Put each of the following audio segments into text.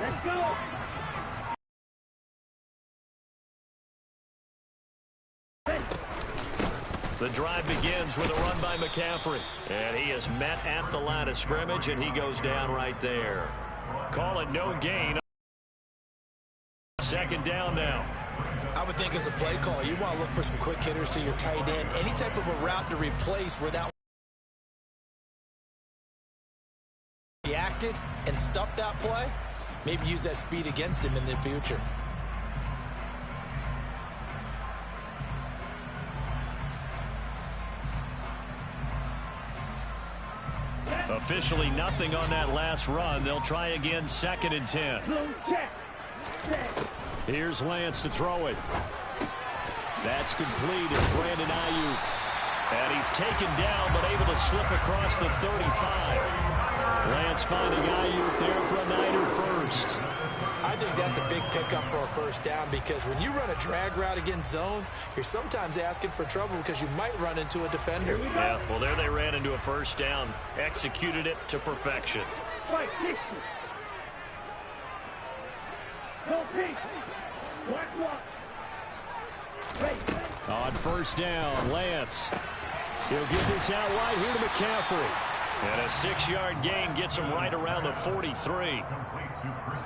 Let's go. The drive begins with a run by McCaffrey. And he is met at the line of scrimmage, and he goes down right there. Call it no gain. Second down now. I would think as a play call, you want to look for some quick hitters to your tight end. Any type of a route to replace where that reacted and stuffed that play, maybe use that speed against him in the future. Officially nothing on that last run. They'll try again, 2nd and 10. Here's Lance to throw it. That's complete. It's Brandon Ayuk. And he's taken down, but able to slip across the 35. Lance finding Ayuk there for a Niner first. I think that's a big pickup for a first down, because when you run a drag route against zone, you're sometimes asking for trouble because you might run into a defender. Yeah, well, there they ran into a first down. Executed it to perfection. On first down, Lance. He'll get this out wide here to McCaffrey. And a 6-yard gain gets him right around the 43.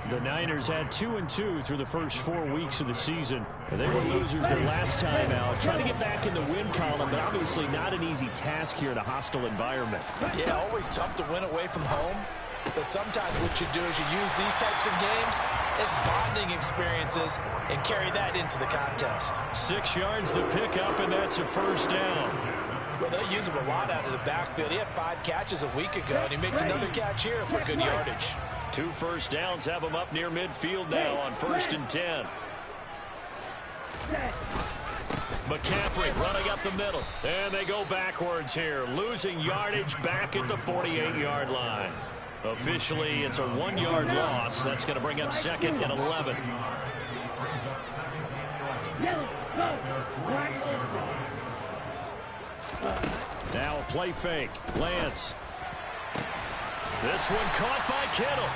The Niners had 2-2 through the first 4 weeks of the season. They were losers their last time out. Trying to get back in the win column, but obviously not an easy task here in a hostile environment. Yeah, always tough to win away from home. But sometimes what you do is you use these types of games as bonding experiences and carry that into the contest. 6 yards the pickup, and that's a first down. Well, they'll use him a lot out of the backfield. He had 5 catches a week ago, and he makes another catch here for good yardage. 2 first downs have him up near midfield now on 1st and 10. McCaffrey running up the middle. And they go backwards here, losing yardage back at the 48-yard line. Officially, it's a 1-yard loss. That's going to bring up 2nd and 11. Now a play fake. Lance. This one caught by Kittle.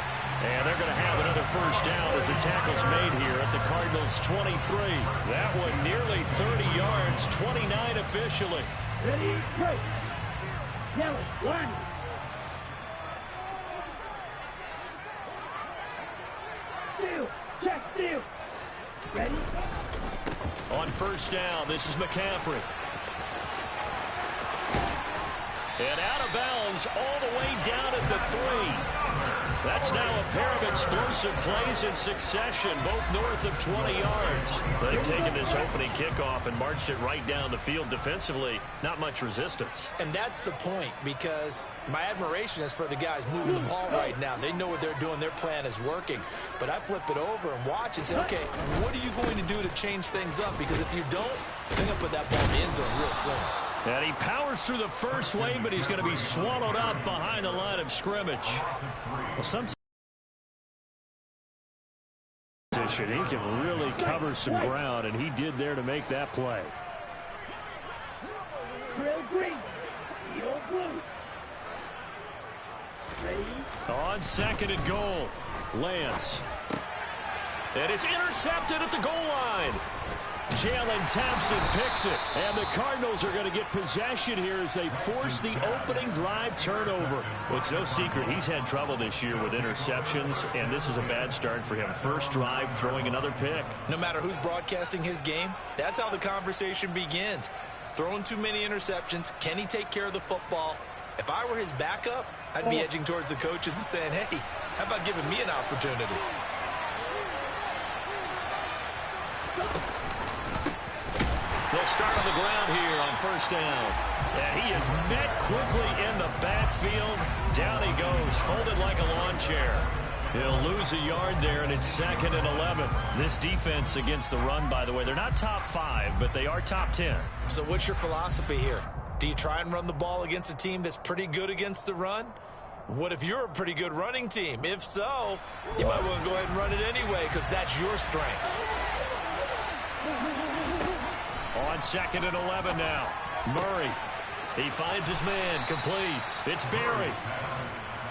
And they're going to have another first down as the tackle's made here at the Cardinals' 23. That one nearly 30 yards, 29 officially. Ready, go. Yellow, 1. Steal, check, steal. Ready? On first down, this is McCaffrey. And out of bounds all the way down at the 3. That's now a pair of explosive plays in succession, both north of 20 yards. They've taken this opening kickoff and marched it right down the field defensively. Not much resistance. And that's the point, because my admiration is for the guys moving the ball right now. They know what they're doing. Their plan is working. But I flip it over and watch and say, okay, what are you going to do to change things up? Because if you don't, they're going to put that ball in the end zone real soon. And he powers through the first wave, but he's going to be swallowed up behind the line of scrimmage. Well, sometimes he can really cover some ground, and he did there to make that play. On 2nd and goal, Lance. And it's intercepted at the goal line. Jalen Thompson picks it, and the Cardinals are going to get possession here as they force the opening drive turnover. Well, it's no secret he's had trouble this year with interceptions, and this is a bad start for him. First drive, throwing another pick. No matter who's broadcasting his game, that's how the conversation begins. Throwing too many interceptions, can he take care of the football? If I were his backup, I'd be edging towards the coaches and saying, hey, how about giving me an opportunity? They'll start on the ground here on first down. And he is met quickly in the backfield. Down he goes, folded like a lawn chair. He'll lose a yard there, and it's 2nd and 11. This defense against the run, by the way, they're not top 5, but they are top 10. So what's your philosophy here? Do you try and run the ball against a team that's pretty good against the run? What if you're a pretty good running team? If so, you might want to go ahead and run it anyway, because that's your strength. On 2nd and 11 now. Murray. He finds his man complete. It's Berry.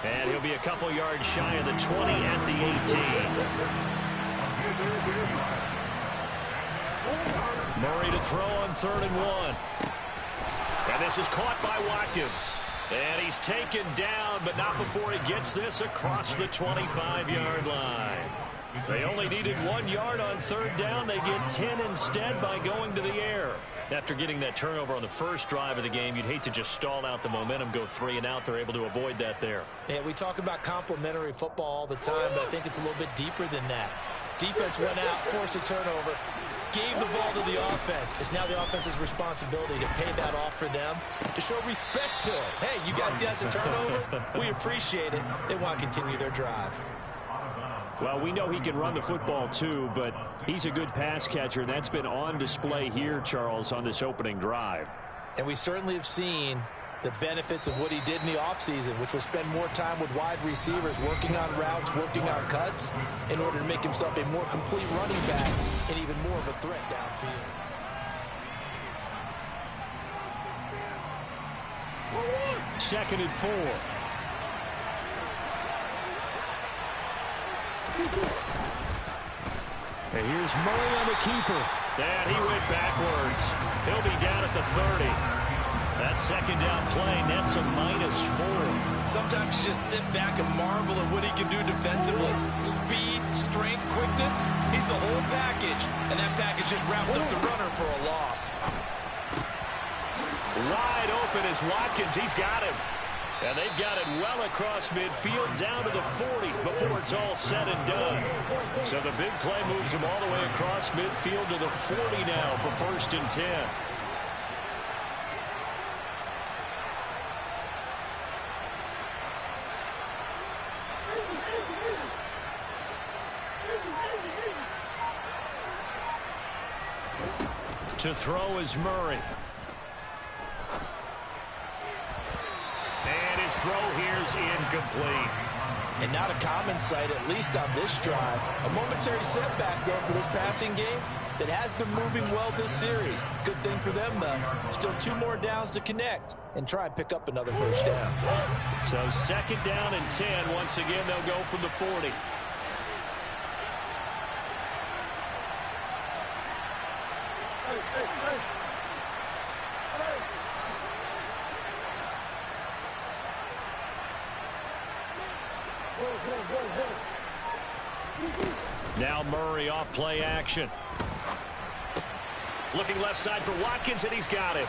And he'll be a couple yards shy of the 20 at the 18. Murray to throw on 3rd and 1. And this is caught by Watkins. And he's taken down, but not before he gets this across the 25-yard line. They only needed 1 yard on 3rd down. They get 10 instead by going to the air. After getting that turnover on the first drive of the game, you'd hate to just stall out the momentum, go 3 and out. They're able to avoid that there. Yeah, we talk about complementary football all the time, but I think it's a little bit deeper than that. Defense went out, forced a turnover, gave the ball to the offense. It's now the offense's responsibility to pay that off for them, to show respect to them. Hey, you guys got a turnover? We appreciate it. They want to continue their drive. Well, we know he can run the football too, but he's a good pass catcher. That's been on display here, Charles, on this opening drive. And we certainly have seen the benefits of what he did in the offseason, which was spend more time with wide receivers, working on routes, working on cuts, in order to make himself a more complete running back and even more of a threat downfield. Second and 4. And here's Murray on the keeper. And he went backwards. He'll be down at the 30. That second down play nets a -4. Sometimes you just sit back and marvel at what he can do defensively. Speed, strength, quickness. He's the whole package. And that package just wrapped up the runner for a loss. Wide open is Watkins. He's got him. And they've got it well across midfield down to the 40 before it's all said and done. So the big play moves him all the way across midfield to the 40 now for 1st and 10. To throw is Murray. And his throw here's incomplete. And not a common sight, at least on this drive. A momentary setback, though, for this passing game that has been moving well this series. Good thing for them, though. Still 2 more downs to connect and try and pick up another 1st down. So 2nd down and 10. Once again, they'll go from the 40. Now Murray off play action. Looking left side for Watkins, and he's got it.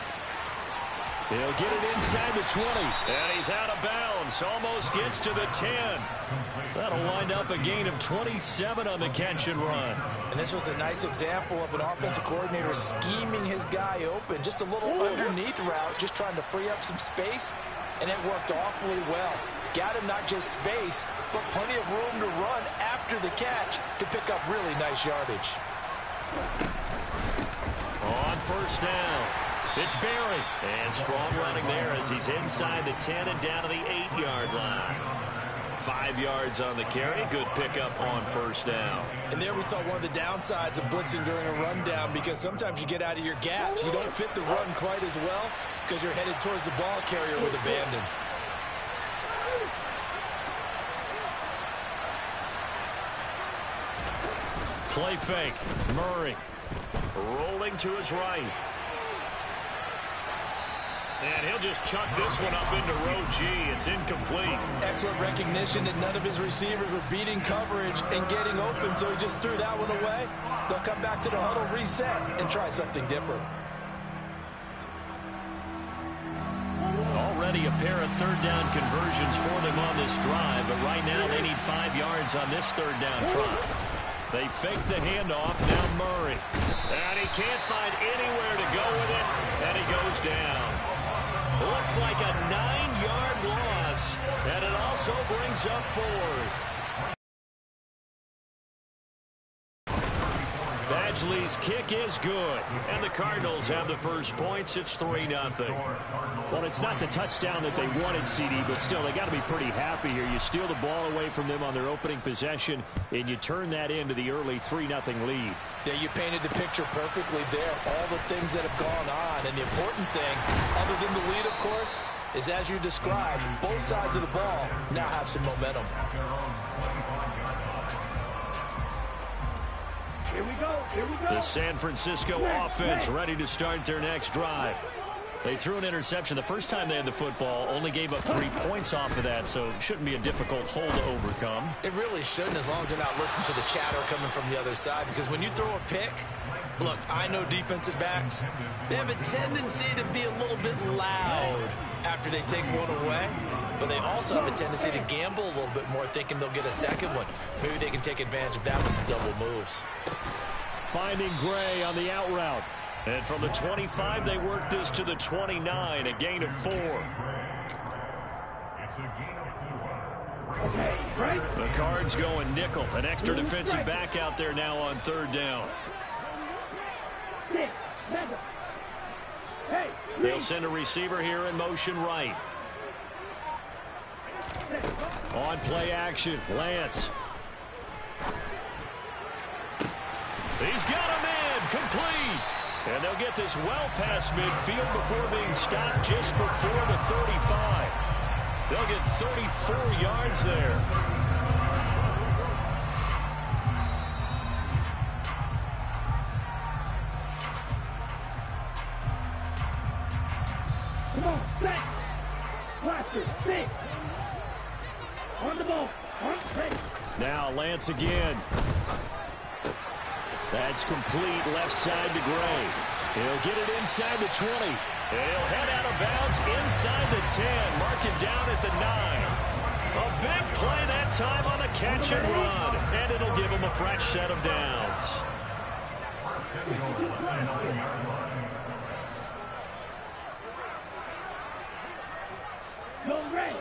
He'll get it inside the 20. And he's out of bounds. Almost gets to the 10. That'll wind up a gain of 27 on the catch and run. And this was a nice example of an offensive coordinator scheming his guy open. Just a little underneath route, just trying to free up some space. And it worked awfully well. Got him not just space, but plenty of room to run after the catch to pick up really nice yardage. On 1st down, it's Barry. And strong running there as he's inside the 10 and down to the 8-yard line. 5 yards on the carry. Good pickup on 1st down. And there we saw one of the downsides of blitzing during a rundown, because sometimes you get out of your gaps. You don't fit the run quite as well because you're headed towards the ball carrier with abandon. Play fake. Murray rolling to his right. And he'll just chuck this one up into row G. It's incomplete. Excellent recognition that none of his receivers were beating coverage and getting open, so he just threw that one away. They'll come back to the huddle, reset, and try something different. Already a pair of 3rd down conversions for them on this drive, but right now they need 5 yards on this 3rd down try. They fake the handoff, now Murray. And he can't find anywhere to go with it, and he goes down. Looks like a 9-yard loss, and it also brings up 4th. Badgley's kick is good, and the Cardinals have the first points. It's 3-0. Well, it's not the touchdown that they wanted, CD, but still, they got to be pretty happy here. You steal the ball away from them on their opening possession, and you turn that into the early 3-0 lead. Yeah, you painted the picture perfectly there. All the things that have gone on, and the important thing, other than the lead, of course, is, as you described, both sides of the ball now have some momentum. Here we go. Here we go. The San Francisco offense ready to start their next drive. They threw an interception the first time they had the football, only gave up 3 points off of that, so it shouldn't be a difficult hole to overcome. It really shouldn't, as long as they're not listening to the chatter coming from the other side, because when you throw a pick, look, I know defensive backs, they have a tendency to be a little bit loud after they take one away, but they also have a tendency to gamble a little bit more, thinking they'll get a second one. Maybe they can take advantage of that with some double moves. Finding Gray on the out route. And from the 25, they work this to the 29, a gain of 4. Okay, right. The Cards going nickel. An extra defensive back out there now on 3rd down. Six, seven. Hey, They'll send a receiver here in motion right. On play action, Lance. He's got a man, complete. And they'll get this well past midfield before being stopped just before the 35. They'll get 34 yards there. Come on, set. Cluster, six. On the ball. On straight. Now Lance again. That's complete left side to Gray. He'll get it inside the 20. And he'll head out of bounds inside the 10. Mark it down at the 9. A big play that time on the catch and run. And it'll give him a fresh set of downs. Go red.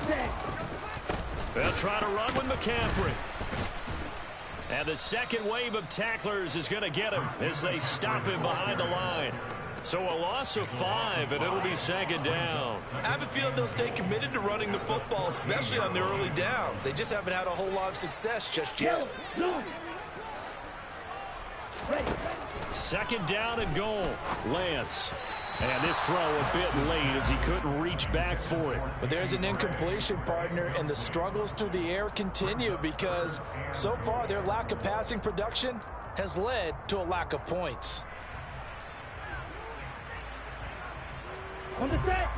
Six. They'll try to run with McCaffrey. And the second wave of tacklers is going to get him as they stop him behind the line. So a loss of 5, and it'll be 2nd down. I have a feeling they'll stay committed to running the football, especially on the early downs. They just haven't had a whole lot of success just yet. No. 2nd down and goal. Lance. And this throw a bit late as he couldn't reach back for it. But there's an incompletion, partner, and the struggles through the air continue because so far their lack of passing production has led to a lack of points.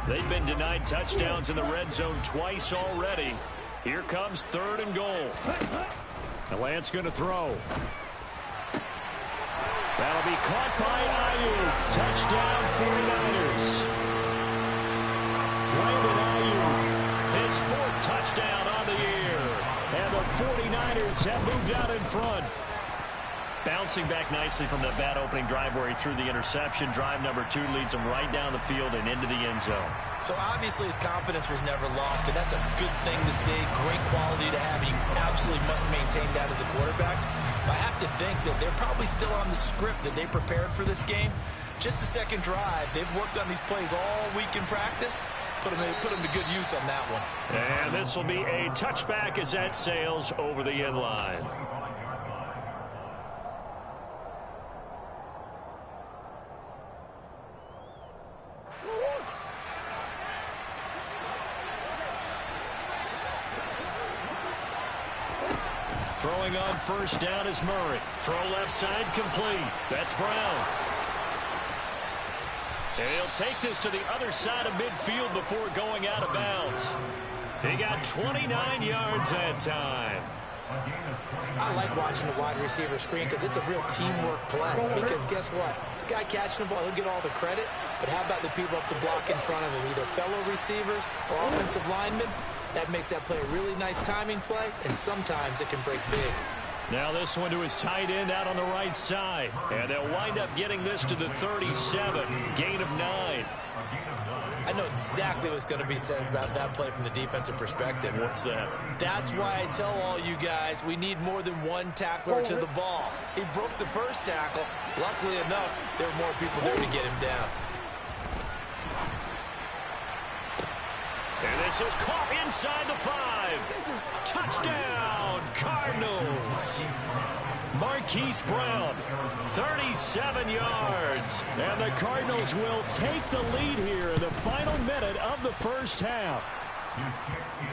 They've been denied touchdowns in the red zone twice already. Here comes 3rd and goal. And Lance going to throw. That'll be caught by Ayuk. Touchdown 49ers. Brandon Ayuk, his 4th touchdown on the year. And the 49ers have moved out in front. Bouncing back nicely from that bad opening drive where he threw the interception. Drive number 2 leads him right down the field and into the end zone. So obviously his confidence was never lost, and that's a good thing to see. Great quality to have. You absolutely must maintain that as a quarterback. But I have to think that they're probably still on the script that they prepared for this game. Just the second drive. They've worked on these plays all week in practice. Put them to good use on that one. And this will be a touchback as that sails over the end line. Throwing on 1st down is Murray. Throw left side complete. That's Brown. And he'll take this to the other side of midfield before going out of bounds. He got 29 yards that time. I like watching the wide receiver screen because it's a real teamwork play. Because guess what? The guy catching the ball, he'll get all the credit. But how about the people up to block in front of him? Either fellow receivers or offensive linemen. That makes that play a really nice timing play, and sometimes it can break big. Now this one to his tight end out on the right side. And they'll wind up getting this to the 37. Gain of 9. I know exactly what's going to be said about that play from the defensive perspective. What's that? That's why I tell all you guys we need more than one tackler to the ball. He broke the first tackle. Luckily enough, there were more people there to get him down. And This is caught inside the 5. Touchdown, Cardinals. Marquise Brown, 37 yards. And the Cardinals will take the lead here in the final minute of the first half.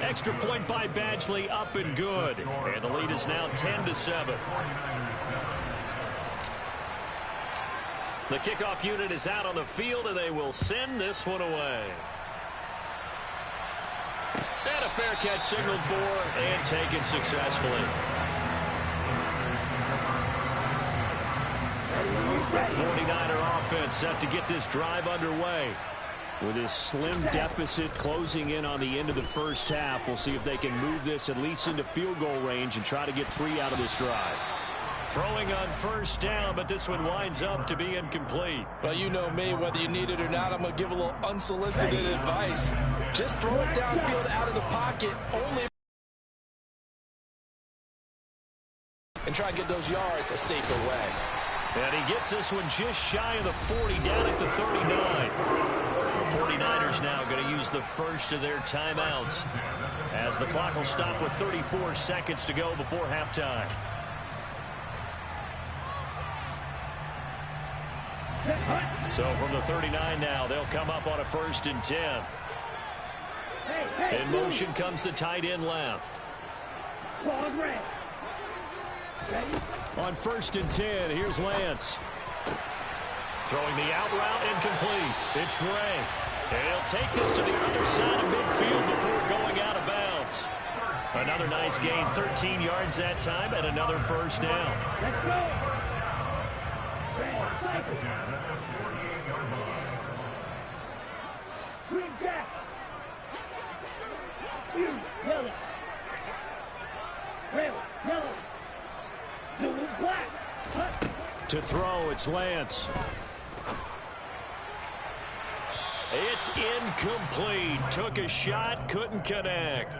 Extra point by Badgley, up and good. And the lead is now 10-7. The kickoff unit is out on the field, and they will send this one away. And a fair catch signaled for and taken successfully. The 49er offense set to get this drive underway. With this slim deficit closing in on the end of the first half, we'll see if they can move this at least into field goal range and try to get 3 out of this drive. Throwing on first down, but this one winds up to be incomplete. Well, you know me, whether you need it or not, I'm going to give a little unsolicited advice. Just throw it downfield out of the pocket, only and try to get those yards a safer way. And he gets this one just shy of the 40, down at the 39. The 49ers now going to use the first of their timeouts, as the clock will stop with 34 seconds to go before halftime. So from the 39 now, they'll come up on a 1st and 10. In motion comes the tight end left. On 1st and 10, here's Lance. Throwing the out route, incomplete. It's Gray. And he'll take this to the other side of midfield before going out of bounds. Another nice gain, 13 yards that time, and another 1st down. Let's go. Green jack. Yellow. Red, yellow. Blue is black. To throw, it's Lance. It's incomplete. Took a shot, couldn't connect.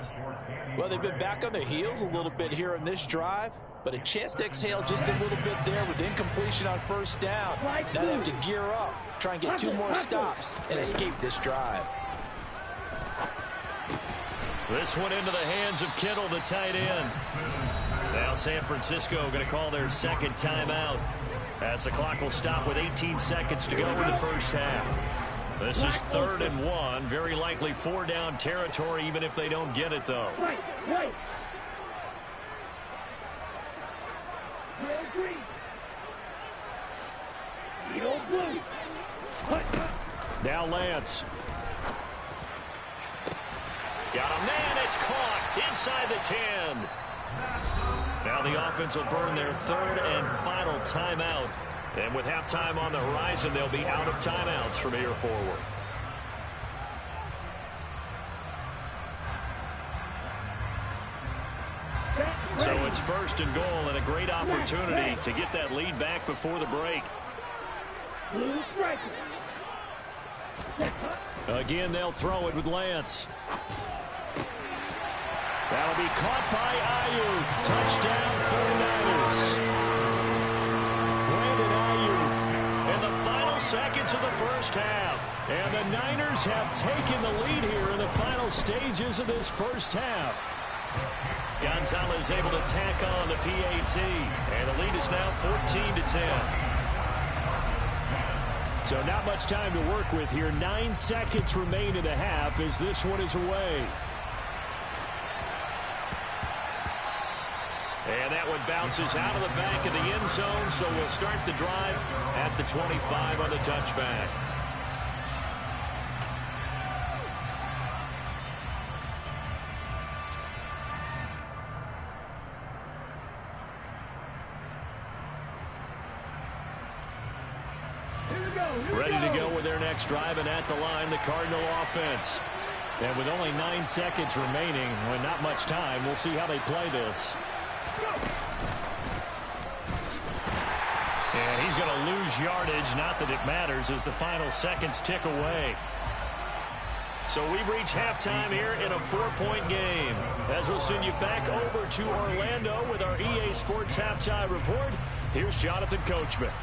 Well, they've been back on their heels a little bit here in this drive, but a chance to exhale just a little bit there with incompletion on 1st down. Now they have to gear up, try and get 2 more stops and escape this drive. This one into the hands of Kittle, the tight end. Now San Francisco going to call their 2nd timeout, as the clock will stop with 18 seconds to go in the first half. This is 3rd and 1. Very likely 4-down territory, even if they don't get it, though. Right. Green. Yellow, blue. Now Lance. Got a man. It's caught inside the 10. Now the offense will burn their 3rd and final timeout. And with halftime on the horizon, they'll be out of timeouts from here forward. So it's 1st and goal, and a great opportunity to get that lead back before the break. Blue striker. Again, they'll throw it with Lance. That'll be caught by Ayuk. Touchdown, 49ers. In the final seconds of the first half. And the Niners have taken the lead here in the final stages of this first half. Gonzalez able to tack on the PAT. And the lead is now 14-10. So not much time to work with here. 9 seconds remain in the half as this one is away. And that one bounces out of the back of the end zone, so we'll start the drive at the 25 on the touchback. Ready to go with their next drive, and at the line, the Cardinal offense. And with only 9 seconds remaining, with not much time, we'll see how they play this. And he's going to lose yardage, not that it matters, as the final seconds tick away. So we've reached halftime here in a 4-point game. As we'll send you back over to Orlando with our EA Sports Halftime Report, here's Jonathan Coachman.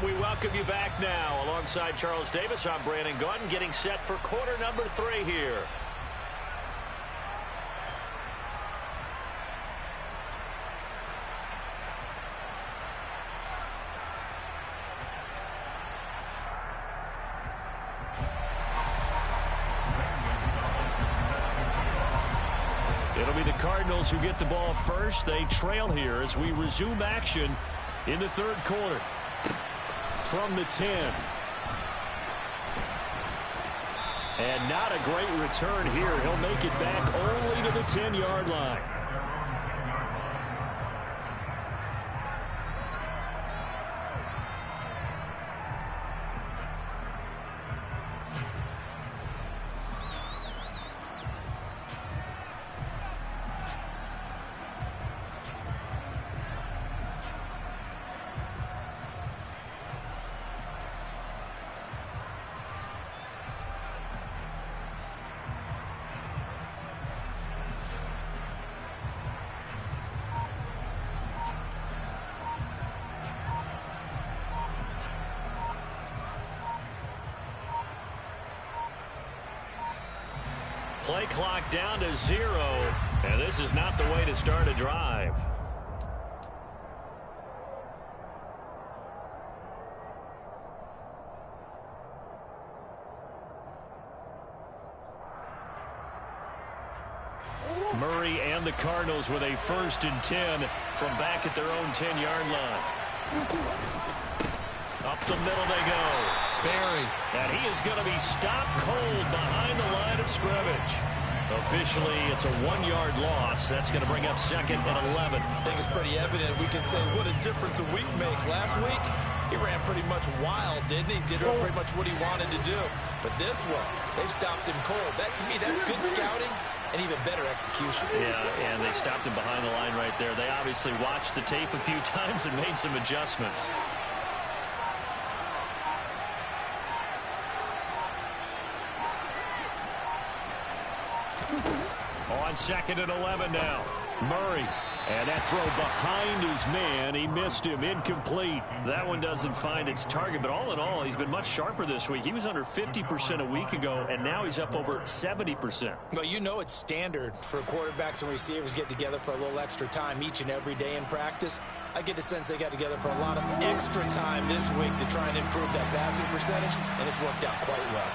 And we welcome you back now. Alongside Charles Davis, I'm Brandon Gunn, getting set for quarter number 3 here. It'll be the Cardinals who get the ball first. They trail here as we resume action in the third quarter. From the 10. And not a great return here. He'll make it back only to the 10-yard line. Play clock down to 0, and this is not the way to start a drive. Murray and the Cardinals with a 1st and 10 from back at their own 10-yard line. Up the middle they go. Barry, and he is going to be stopped cold behind the line of scrimmage. Officially, it's a 1-yard loss. That's going to bring up 2nd and 11. I think it's pretty evident. We can say what a difference a week makes. Last week, he ran pretty much wild, didn't he? Did pretty much what he wanted to do. But this one, they stopped him cold. That, to me, that's good scouting and even better execution. Yeah, and they stopped him behind the line right there. They obviously watched the tape a few times and made some adjustments. On 2nd and 11 now. Murray. And that throw behind his man. He missed him. Incomplete. That one doesn't find its target. But all in all, he's been much sharper this week. He was under 50% a week ago, and now he's up over 70%. Well, you know it's standard for quarterbacks and receivers get together for a little extra time each and every day in practice. I get the sense they got together for a lot of extra time this week to try and improve that passing percentage, and it's worked out quite well.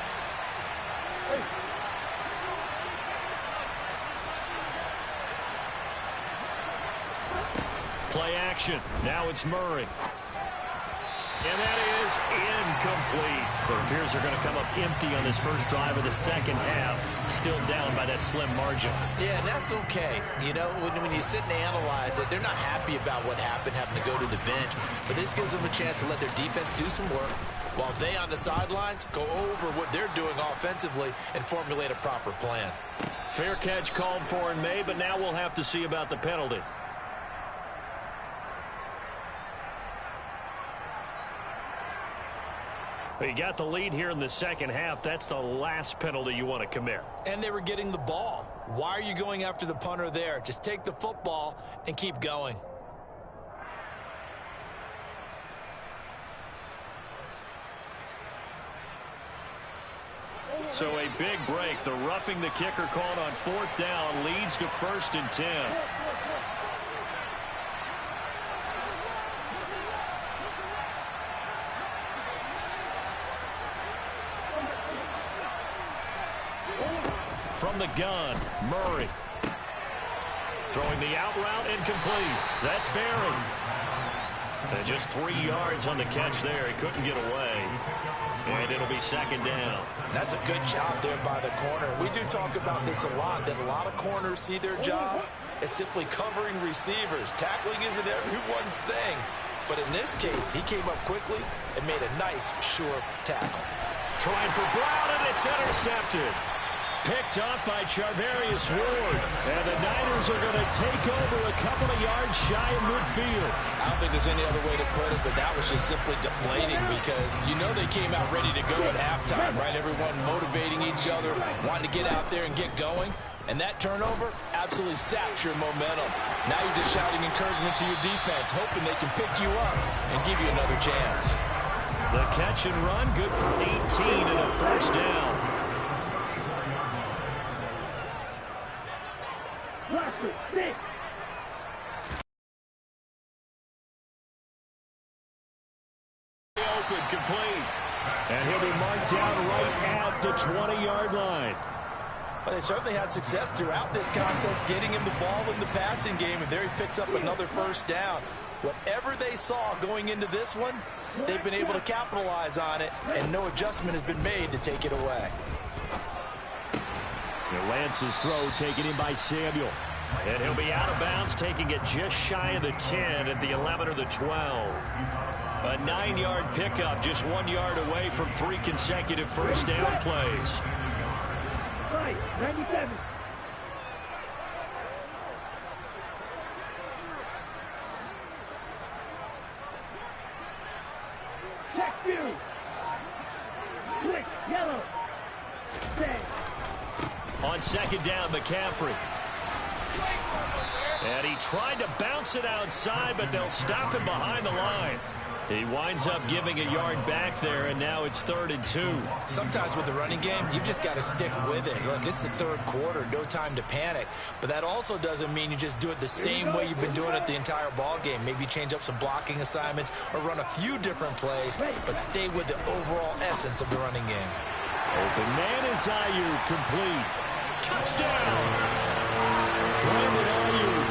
Play action. Now it's Murray. And that is incomplete. It appears they're going to come up empty on this first drive of the second half. Still down by that slim margin. Yeah, and that's okay. You know, when you sit and analyze it, they're not happy about what happened, having to go to the bench. But this gives them a chance to let their defense do some work while they on the sidelines go over what they're doing offensively and formulate a proper plan. Fair catch called for and made, but now we'll have to see about the penalty. You got the lead here in the second half. That's the last penalty you want to commit. And they were getting the ball. Why are you going after the punter there? Just take the football and keep going. So a big break. The roughing the kicker called on 4th down leads to 1st and 10. From the gun, Murray. Throwing the out route, incomplete. That's Barry. And just 3 yards on the catch there. He couldn't get away. And it'll be 2nd down. That's a good job there by the corner. We do talk about this a lot, that a lot of corners see their job as simply covering receivers. Tackling isn't everyone's thing. But in this case, he came up quickly and made a nice, sure tackle. Trying for Brown, and it's intercepted. Picked up by Charvarius Ward. And the Niners are going to take over a couple of yards shy of midfield. I don't think there's any other way to put it, but that was just simply deflating because you know they came out ready to go at halftime, right? Everyone motivating each other, wanting to get out there and get going. And that turnover absolutely saps your momentum. Now you're just shouting encouragement to your defense, hoping they can pick you up and give you another chance. The catch and run, good for 18 and a first down. Open, complete. And he'll be marked down right at the 20-yard line. Well, they certainly had success throughout this contest, getting him the ball in the passing game, and there he picks up another first down. Whatever they saw going into this one, they've been able to capitalize on it, and no adjustment has been made to take it away. Lance's throw taken in by Samuel. And he'll be out of bounds, taking it just shy of the 10 at the 11 or the 12. A 9-yard pickup, just 1 yard away from 3 consecutive first down plays. 97. Check view. Switch, yellow. Stay. On second down, McCaffrey. And he tried to bounce it outside, but they'll stop him behind the line. He winds up giving a yard back there, and now it's 3rd and 2. Sometimes with the running game, you've just got to stick with it. Look, it's the 3rd quarter, no time to panic. But that also doesn't mean you just do it the same way you've been doing it the entire ball game. Maybe change up some blocking assignments or run a few different plays, but stay with the overall essence of the running game. Open man is Ayuk, complete. Touchdown! Brandon Ayuk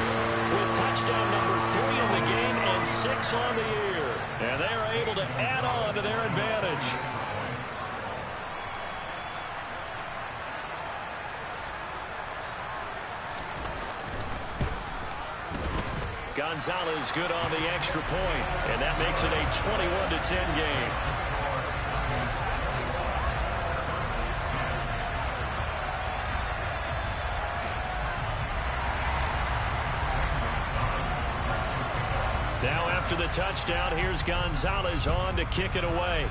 with touchdown number 3 in the game and 6 on the year. And they are able to add on to their advantage. Gonzalez good on the extra point, and that makes it a 21-10 game. Now after the touchdown, here's Gonzalez on to kick it away.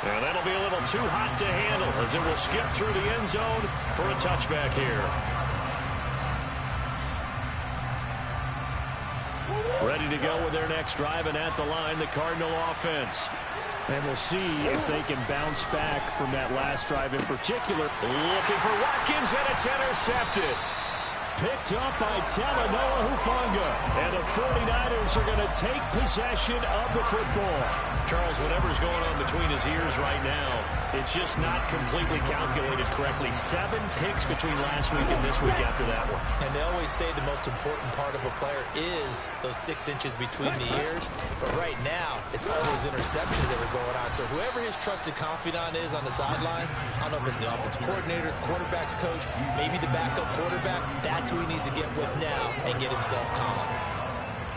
And that'll be a little too hot to handle as it will skip through the end zone for a touchback here. Ready to go with their next drive, and at the line, the Cardinal offense. And we'll see if they can bounce back from that last drive in particular. Looking for Watkins, and it's intercepted. Picked up by Talanoa Hufanga. And the 49ers are going to take possession of the football. Charles, whatever's going on between his ears right now, it's just not completely calculated correctly. 7 picks between last week and this week after that one. And they always say the most important part of a player is those 6 inches between the ears. But right now, it's all those interceptions that are going on. So whoever his trusted confidant is on the sidelines, I don't know if it's the offensive coordinator, the quarterback's coach, maybe the backup quarterback, that's who he needs to get with now and get himself calm.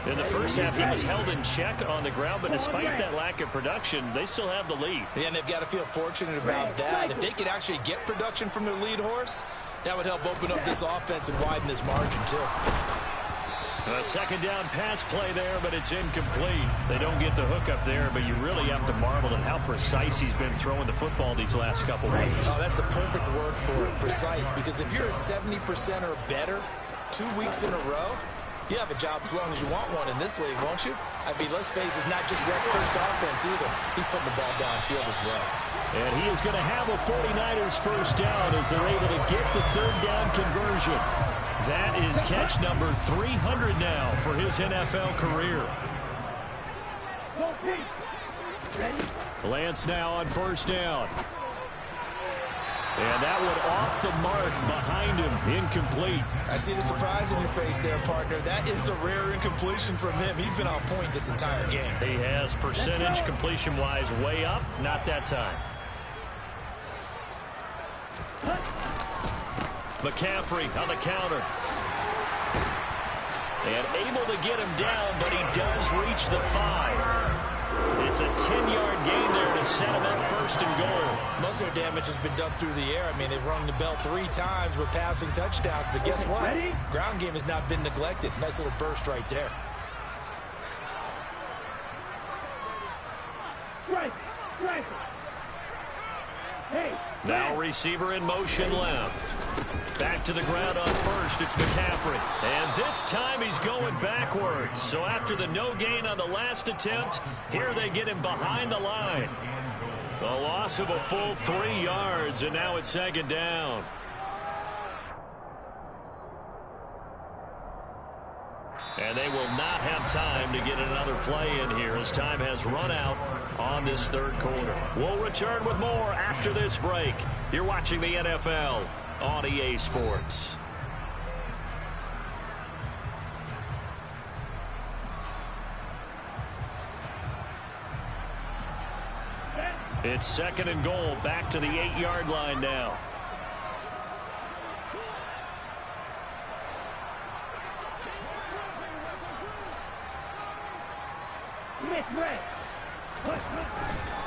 In the first half, he was held in check on the ground, but despite that lack of production, they still have the lead. Yeah, and they've got to feel fortunate about that. If they could actually get production from their lead horse, that would help open up this offense and widen this margin, too. A second down pass play there, but it's incomplete. They don't get the hook up there, but you really have to marvel at how precise he's been throwing the football these last couple weeks. Oh, that's the perfect word for it, precise, because if you're at 70% or better 2 weeks in a row, you have a job as long as you want one in this league, won't you? I mean, let's face it, it's not just West Coast offense either. He's putting the ball downfield as well. And he is going to have a 49ers first down as they're able to get the 3rd down conversion. That is catch number 300 now for his NFL career. Lance now on first down. And that one off the mark behind him, incomplete. I see the surprise in your face there, partner. That is a rare incompletion from him. He's been on point this entire game. He has percentage completion-wise way up, not that time. McCaffrey on the counter. And able to get him down, but he does reach the 5. It's a 10-yard gain there to set him up 1st and goal. Most of their damage has been done through the air. I mean, they've rung the bell 3 times with passing touchdowns, but guess what? Ground game has not been neglected. Nice little burst right there. Now receiver in motion left. Back to the ground on first. It's McCaffrey. And this time he's going backwards. So after the no gain on the last attempt, here they get him behind the line. A loss of a full 3 yards, and now it's second down. And they will not have time to get another play in here as time has run out on this third quarter. We'll return with more after this break. You're watching the NFL on EA Sports. It's second and goal, back to the 8-yard line now.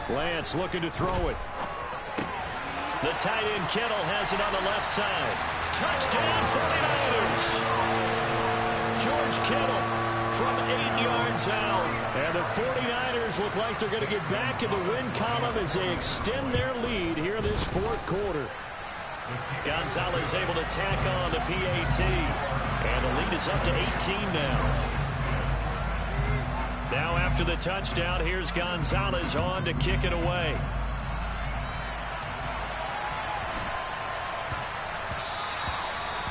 Lance looking to throw it. The tight end Kittle has it on the left side. Touchdown 49ers. George Kittle from 8 yards out. And the 49ers look like they're going to get back in the win column as they extend their lead here this fourth quarter. Gonzalez able to tack on the PAT. And the lead is up to 18 now. Now after the touchdown, here's Gonzalez on to kick it away.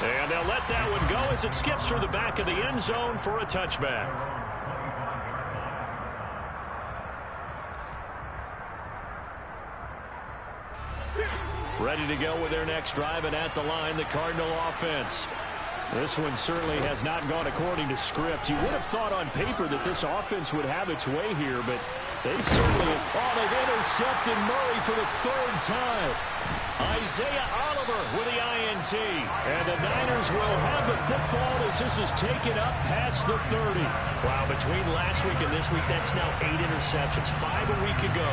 And they'll let that one go as it skips through the back of the end zone for a touchback. Ready to go with their next drive, and at the line, the Cardinal offense. This one certainly has not gone according to script. You would have thought on paper that this offense would have its way here, but they certainly... Oh, they've intercepted Murray for the third time. Isaiah Oliver with the INT. And the Niners will have the football as this is taken up past the 30. Wow, between last week and this week, that's now 8 interceptions. 5 a week ago,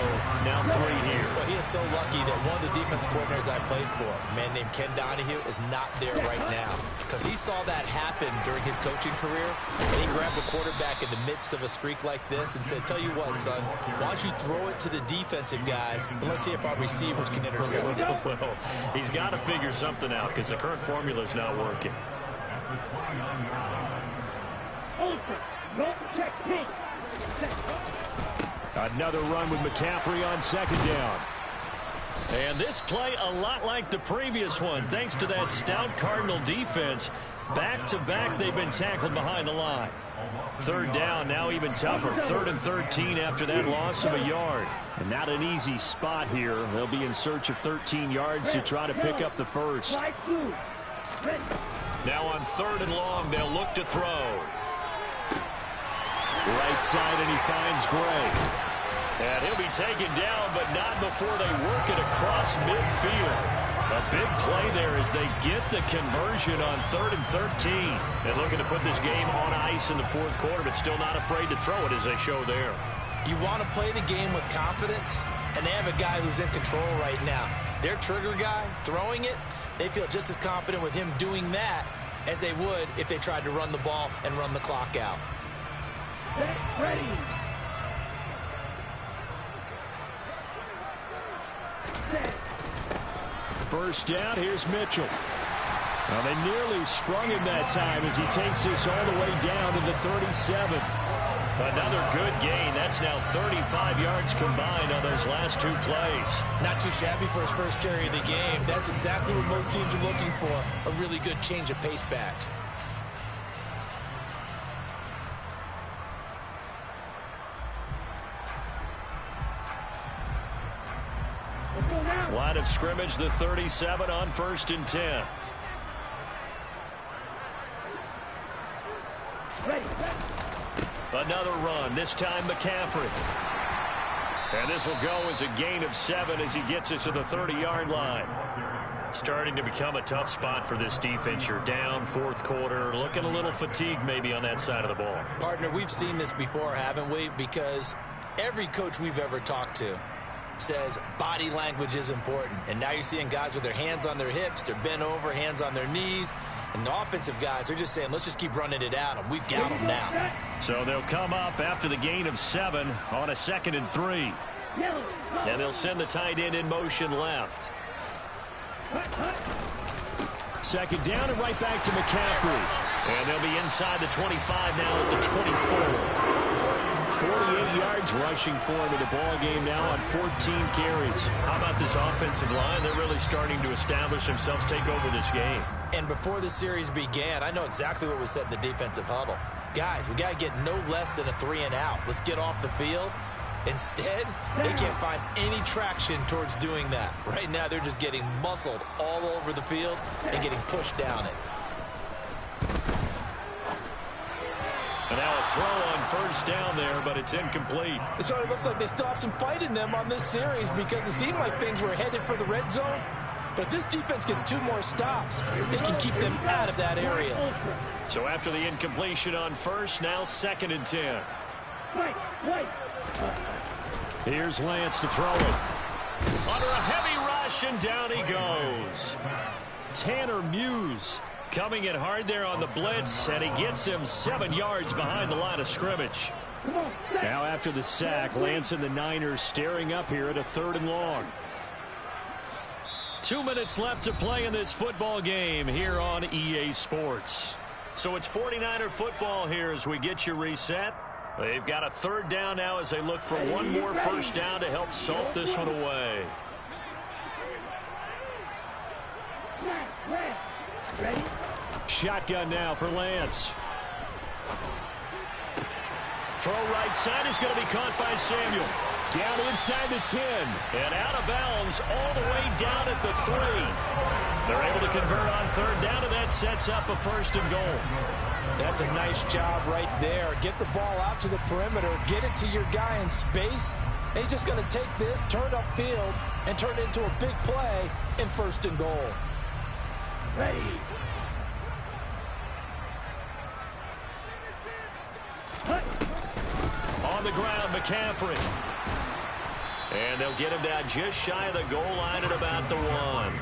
now 3 here. Well, he is so lucky that one of the defense coordinators I played for, a man named Ken Donahue, is not there right now. Because he saw that happen during his coaching career, and he grabbed the quarterback in the midst of a streak like this and said, tell you what, son, why don't you throw it to the defensive guys, and let's see if our receivers can intercept it. Well, he's got to figure something out because the current formula is not working. Another run with McCaffrey on second down. And this play a lot like the previous one, thanks to that stout Cardinal defense. Back-to-back, they've been tackled behind the line. Third down, now even tougher. 3rd and 13 after that loss of a yard. And not an easy spot here. They'll be in search of 13 yards to try to pick up the first. Now on 3rd and long, they'll look to throw. Right side, and he finds Gray. And he'll be taken down, but not before they work it across midfield. A big play there as they get the conversion on 3rd and 13. They're looking to put this game on ice in the fourth quarter, but still not afraid to throw it as they show there. You want to play the game with confidence, and they have a guy who's in control right now. Their trigger guy, throwing it, they feel just as confident with him doing that as they would if they tried to run the ball and run the clock out. Ready. First down, here's Mitchell. Well, they nearly sprung him that time as he takes this all the way down to the 37. Another good gain. That's now 35 yards combined on those last 2 plays. Not too shabby for his first carry of the game. That's exactly what most teams are looking for, a really good change of pace back. Line of scrimmage, the 37 on 1st and 10. Another run, this time McCaffrey. And this will go as a gain of 7 as he gets it to the 30-yard line. Starting to become a tough spot for this defense. You're down, fourth quarter, looking a little fatigued maybe on that side of the ball. Partner, we've seen this before, haven't we? Because every coach we've ever talked to says body language is important. And now you're seeing guys with their hands on their hips, they're bent over, hands on their knees. And the offensive guys are just saying, let's just keep running it at them. We've got them now. So they'll come up after the gain of 7 on a 2nd and 3. And they'll send the tight end in motion left. second down and right back to McCaffrey. And they'll be inside the 25 now at the 24. 48 yards rushing for him in the ball game now on 14 carries. How about this offensive line? They're really starting to establish themselves, take over this game. And before the series began, I know exactly what was said in the defensive huddle. Guys, we got to get no less than a 3-and-out. Let's get off the field. Instead, they can't find any traction towards doing that. Right now, they're just getting muscled all over the field and getting pushed down it. And now a throw on first down there, but it's incomplete. It sort of looks like they still have some fight in them on this series because it seemed like things were headed for the red zone. But if this defense gets 2 more stops, they can keep them out of that area. So after the incompletion on first, now 2nd and 10. Here's Lance to throw it. Under a heavy rush, and down he goes. Tanner Muse coming in hard there on the blitz, and he gets him 7 yards behind the line of scrimmage. Now after the sack, Lance and the Niners staring up here at a 3rd and long. 2 minutes left to play in this football game here on EA Sports. So it's 49er football here as we get you reset. They've got a 3rd down now as they look for one more first down to help salt this one away. Shotgun now for Lance. Throw right side is going to be caught by Samuel. Down inside the 10. And out of bounds all the way down at the 3. They're able to convert on 3rd down, and that sets up a 1st and goal. That's a nice job right there. Get the ball out to the perimeter. Get it to your guy in space. And he's just going to take this, turn upfield, and turn it into a big play in 1st and goal. Ready. On the ground, McCaffrey. And they'll get him down just shy of the goal line at about the 1.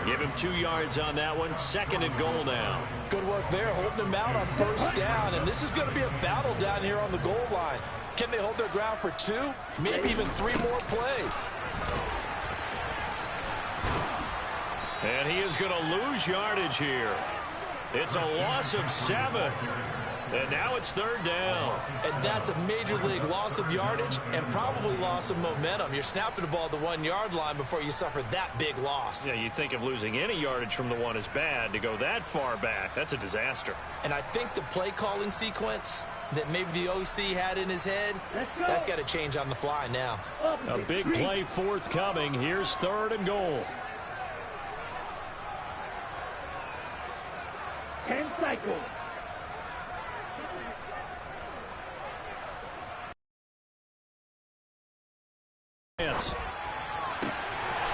Give him 2 yards on that one. 2nd and goal now. Good work there, holding him out on 1st down. And this is going to be a battle down here on the goal line. Can they hold their ground for 2, maybe even 3 more plays? And he is going to lose yardage here. It's a loss of 7. And now it's 3rd down. And that's a major league loss of yardage and probably loss of momentum. You're snapping the ball at the 1-yard line before you suffer that big loss. Yeah, you think of losing any yardage from the 1 is bad. To go that far back, that's a disaster. And I think the play calling sequence that maybe the OC had in his head, that's got to change on the fly now. A big play forthcoming. Here's 3rd and goal. 10 cycles.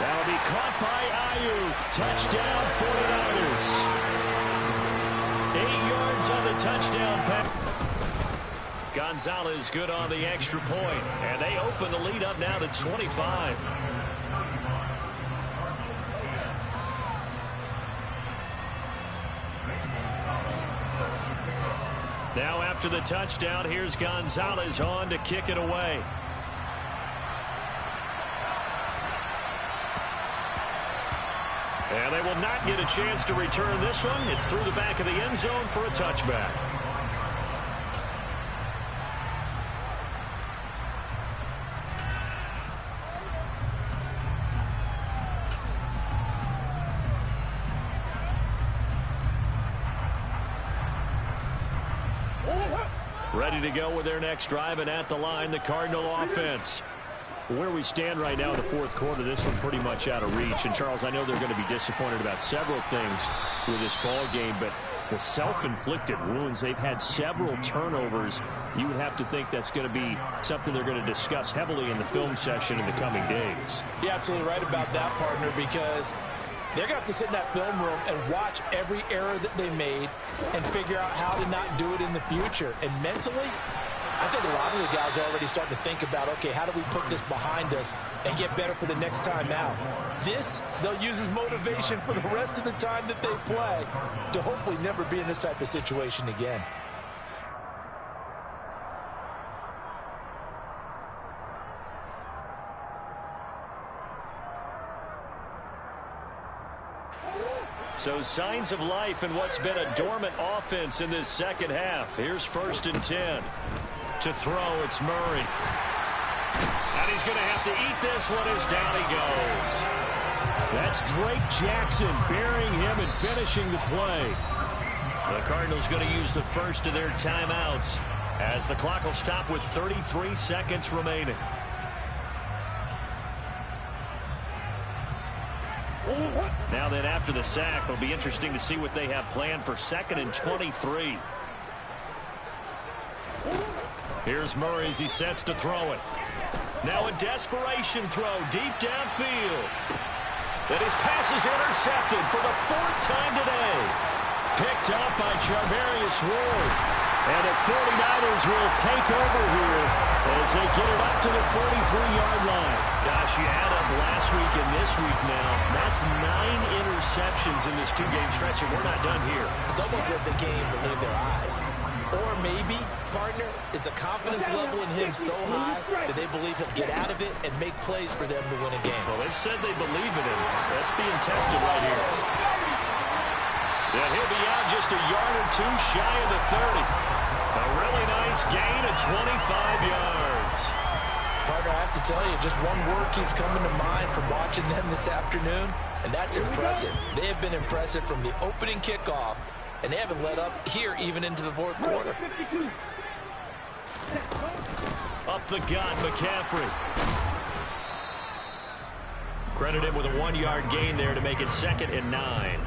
That'll be caught by Ayuk. Touchdown 49ers. 8 yards on the touchdown pass. Gonzalez good on the extra point. And they open the lead up now to 25. Now after the touchdown, here's Gonzalez on to kick it away. And they will not get a chance to return this one. It's through the back of the end zone for a touchback. Ready to go with their next drive, and at the line, the Cardinal offense. Where we stand right now in the 4th quarter, this one pretty much out of reach. And, Charles, I know they're going to be disappointed about several things with this ball game, but the self-inflicted wounds, they've had several turnovers. You would have to think that's going to be something they're going to discuss heavily in the film session in the coming days. You're absolutely right about that, partner, because they're going to have to sit in that film room and watch every error that they made and figure out how to not do it in the future. And mentally, I think a lot of the guys are already starting to think about, okay, how do we put this behind us and get better for the next time out? This, they'll use as motivation for the rest of the time that they play to hopefully never be in this type of situation again. So signs of life in what's been a dormant offense in this second half. Here's 1st and 10. To throw, it's Murray. And he's going to have to eat this one as down he goes. That's Drake Jackson burying him and finishing the play. The Cardinals going to use the first of their timeouts as the clock will stop with 33 seconds remaining. Now then, after the sack, it'll be interesting to see what they have planned for 2nd and 23. Here's Murray as he sets to throw it. Now a desperation throw deep downfield. And his pass is intercepted for the 4th time today. Picked up by Charvarius Ward. And the 49ers will take over here as they get it up to the 43-yard line. Gosh, you add up last week and this week now. That's 9 interceptions in this 2-game stretch, and we're not done here. It's almost like they can't even believe their eyes. Or maybe, partner, is the confidence level in him so high that they believe he'll get out of it and make plays for them to win a game. Well, they've said they believe in him. That's being tested right here. And he'll be out just a yard or two shy of the 30. A really nice gain of 25 yards. Partner, I have to tell you, just one word keeps coming to mind from watching them this afternoon, and that's impressive. They have been impressive from the opening kickoff, and they haven't let up here even into the 4th quarter. Up the gut, McCaffrey. Credit him with a 1-yard gain there to make it 2nd and 9.